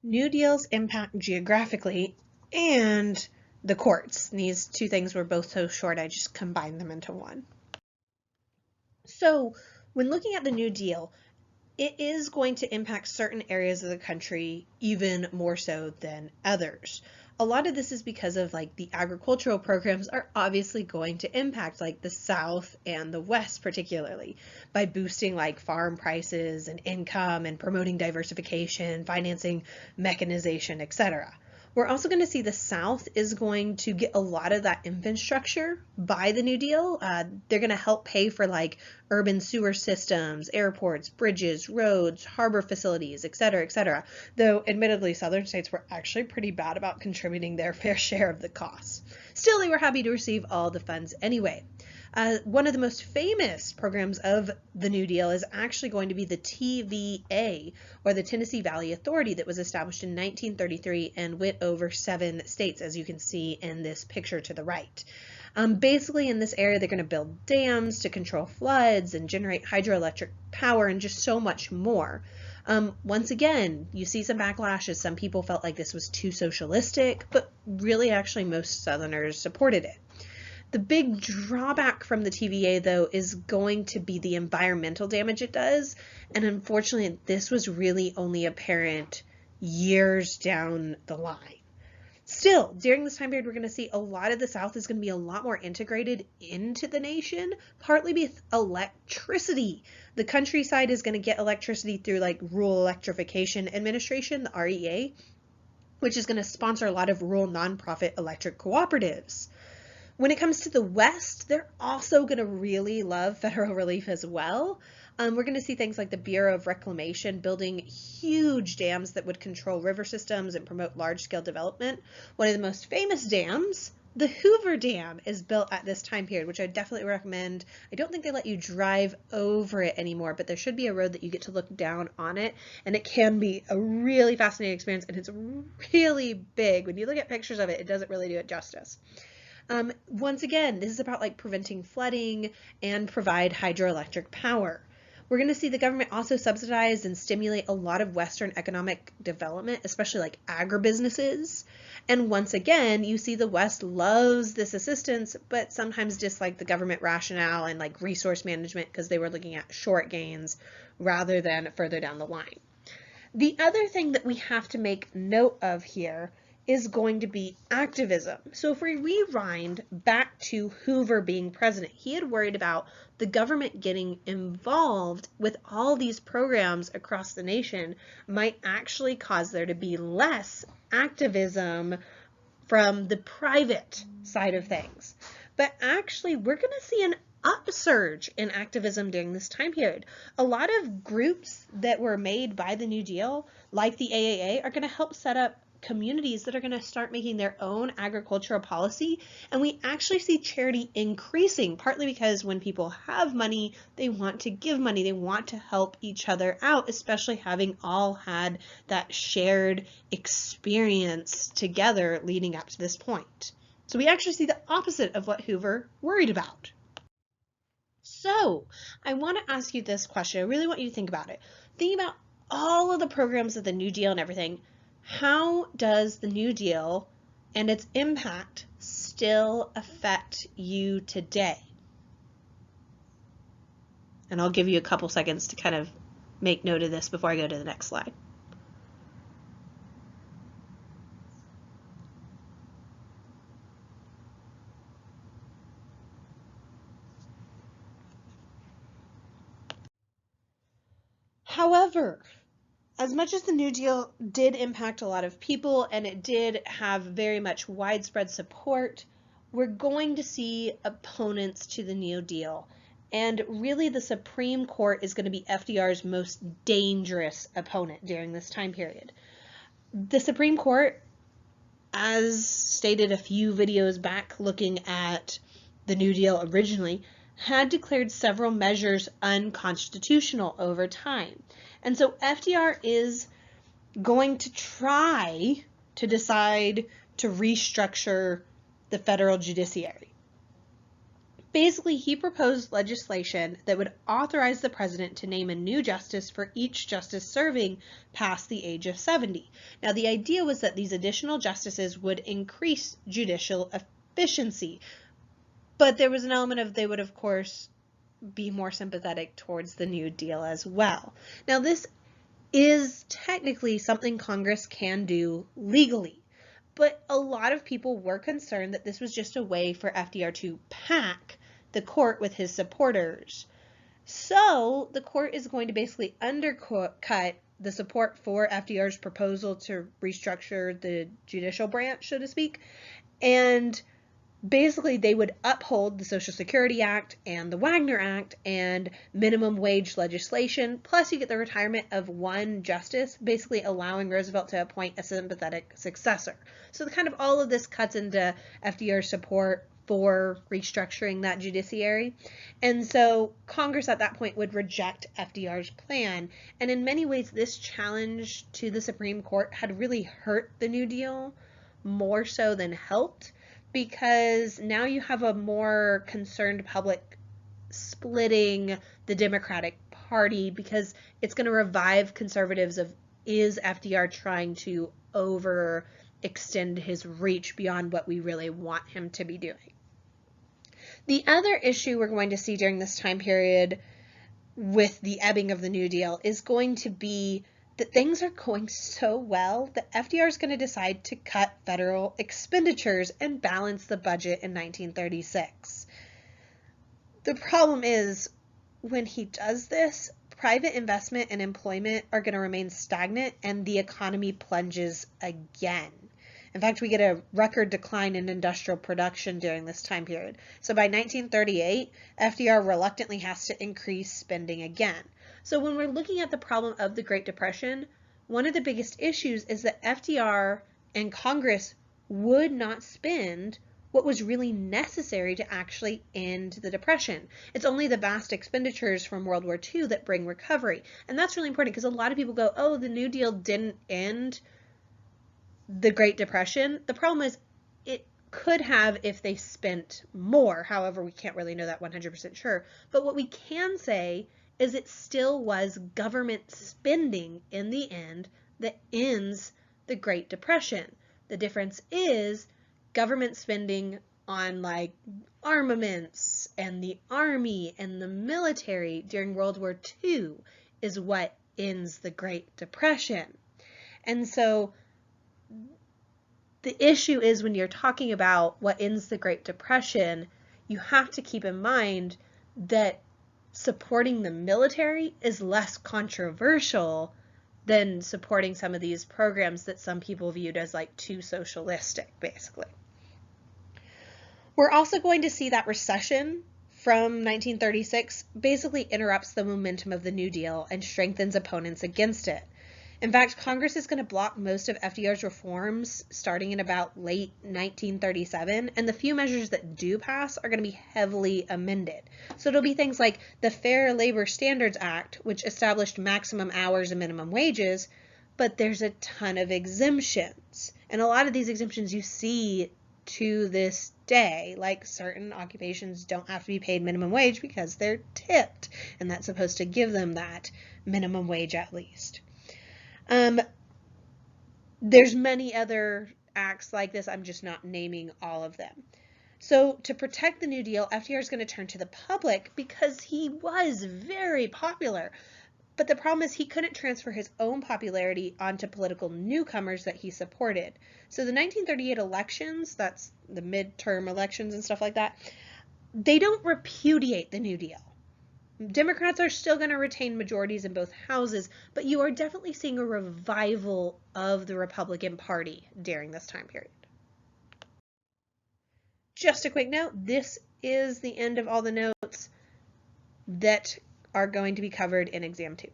New Deal's impact geographically and the courts. These two things were both so short, I just combined them into one. So when looking at the New Deal, it is going to impact certain areas of the country even more so than others. A lot of this is because of like the agricultural programs are obviously going to impact like the South and the West particularly by boosting like farm prices and income and promoting diversification, financing mechanization, etc. We're also going to see the South is going to get a lot of that infrastructure by the New Deal. They're going to help pay for like urban sewer systems, airports, bridges, roads, harbor facilities, etc., etc. Though admittedly, southern states were actually pretty bad about contributing their fair share of the costs. Still, they were happy to receive all the funds anyway. One of the most famous programs of the New Deal is actually going to be the TVA, or the Tennessee Valley Authority, that was established in 1933 and went over 7 states, as you can see in this picture to the right. Basically, in this area, they're going to build dams to control floods and generate hydroelectric power and just so much more. Once again, you see some backlashes. Some people felt like this was too socialistic, but really, actually, most Southerners supported it. The big drawback from the TVA, though, is going to be the environmental damage it does. And unfortunately, this was really only apparent years down the line. Still, during this time period, we're going to see a lot of the South is going to be a lot more integrated into the nation, partly with electricity. The countryside is going to get electricity through like Rural Electrification Administration, the REA, which is going to sponsor a lot of rural nonprofit electric cooperatives. When it comes to the West, they're also going to really love federal relief as well. We're going to see things like the Bureau of Reclamation building huge dams that would control river systems and promote large-scale development. One of the most famous dams, the Hoover Dam, is built at this time period, which I definitely recommend. I don't think they let you drive over it anymore, but there should be a road that you get to look down on it, and it can be a really fascinating experience, and it's really big. When you look at pictures of it, it doesn't really do it justice. Once again, this is about like preventing flooding and provide hydroelectric power. We're going to see the government also subsidize and stimulate a lot of Western economic development, especially like agribusinesses. And once again, you see the West loves this assistance, but sometimes dislike the government rationale and like resource management because they were looking at short gains rather than further down the line. The other thing that we have to make note of here is going to be activism. So if we rewind back to Hoover being president, he had worried about the government getting involved with all these programs across the nation might actually cause there to be less activism from the private side of things. But actually, we're going to see an upsurge in activism during this time period. A lot of groups that were made by the New Deal, like the AAA, are going to help set up communities that are going to start making their own agricultural policy. And we actually see charity increasing, partly because when people have money, they want to give money. They want to help each other out, especially having all had that shared experience together leading up to this point. So we actually see the opposite of what Hoover worried about. So I want to ask you this question. I really want you to think about it. Think about all of the programs of the New Deal and everything. How does the New Deal and its impact still affect you today? And I'll give you a couple seconds to kind of make note of this before I go to the next slide. However, as much as the New Deal did impact a lot of people and it did have very much widespread support, we're going to see opponents to the New Deal. And really the Supreme Court is going to be FDR's most dangerous opponent during this time period. The Supreme Court, as stated a few videos back looking at the New Deal originally, had declared several measures unconstitutional over time. And so FDR is going to try to decide to restructure the federal judiciary. Basically, he proposed legislation that would authorize the president to name a new justice for each justice serving past the age of 70. Now, the idea was that these additional justices would increase judicial efficiency, but there was an element of they would, of course, be more sympathetic towards the New Deal as well. Now, this is technically something Congress can do legally, but a lot of people were concerned that this was just a way for FDR to pack the court with his supporters. So the court is going to basically undercut the support for FDR's proposal to restructure the judicial branch, so to speak, and basically they would uphold the Social Security Act and the Wagner Act and minimum wage legislation, plus you get the retirement of one justice, basically allowing Roosevelt to appoint a sympathetic successor. So kind of all of this cuts into FDR's support for restructuring that judiciary. And so Congress at that point would reject FDR's plan. And in many ways, this challenge to the Supreme Court had really hurt the New Deal more so than helped, because now you have a more concerned public splitting the Democratic Party, because it's going to revive conservatives of, is FDR trying to overextend his reach beyond what we really want him to be doing? The other issue we're going to see during this time period with the ebbing of the New Deal is going to be that things are going so well that FDR is going to decide to cut federal expenditures and balance the budget in 1936. The problem is, when he does this, private investment and employment are going to remain stagnant and the economy plunges again. In fact, we get a record decline in industrial production during this time period. So by 1938, FDR reluctantly has to increase spending again. So when we're looking at the problem of the Great Depression, one of the biggest issues is that FDR and Congress would not spend what was really necessary to actually end the Depression. It's only the vast expenditures from World War II that bring recovery. And that's really important, because a lot of people go, oh, the New Deal didn't end the Great Depression. The problem is it could have if they spent more. However, we can't really know that 100% sure. But what we can say is it still was government spending in the end that ends the Great Depression. The difference is government spending on like armaments and the army and the military during World War II is what ends the Great Depression. And so the issue is, when you're talking about what ends the Great Depression, you have to keep in mind that supporting the military is less controversial than supporting some of these programs that some people viewed as like too socialistic, basically. We're also going to see that recession from 1936 basically interrupts the momentum of the New Deal and strengthens opponents against it. In fact, Congress is going to block most of FDR's reforms starting in about late 1937, and the few measures that do pass are going to be heavily amended. So it'll be things like the Fair Labor Standards Act, which established maximum hours and minimum wages, but there's a ton of exemptions. And a lot of these exemptions you see to this day, like certain occupations don't have to be paid minimum wage because they're tipped, and that's supposed to give them that minimum wage at least. There's many other acts like this. I'm just not naming all of them. So to protect the New Deal, FDR is going to turn to the public because he was very popular. But the problem is he couldn't transfer his own popularity onto political newcomers that he supported. So the 1938 elections, that's the midterm elections and stuff like that, they don't repudiate the New Deal. Democrats are still going to retain majorities in both houses, but you are definitely seeing a revival of the Republican Party during this time period. Just a quick note, this is the end of all the notes that are going to be covered in Exam 2.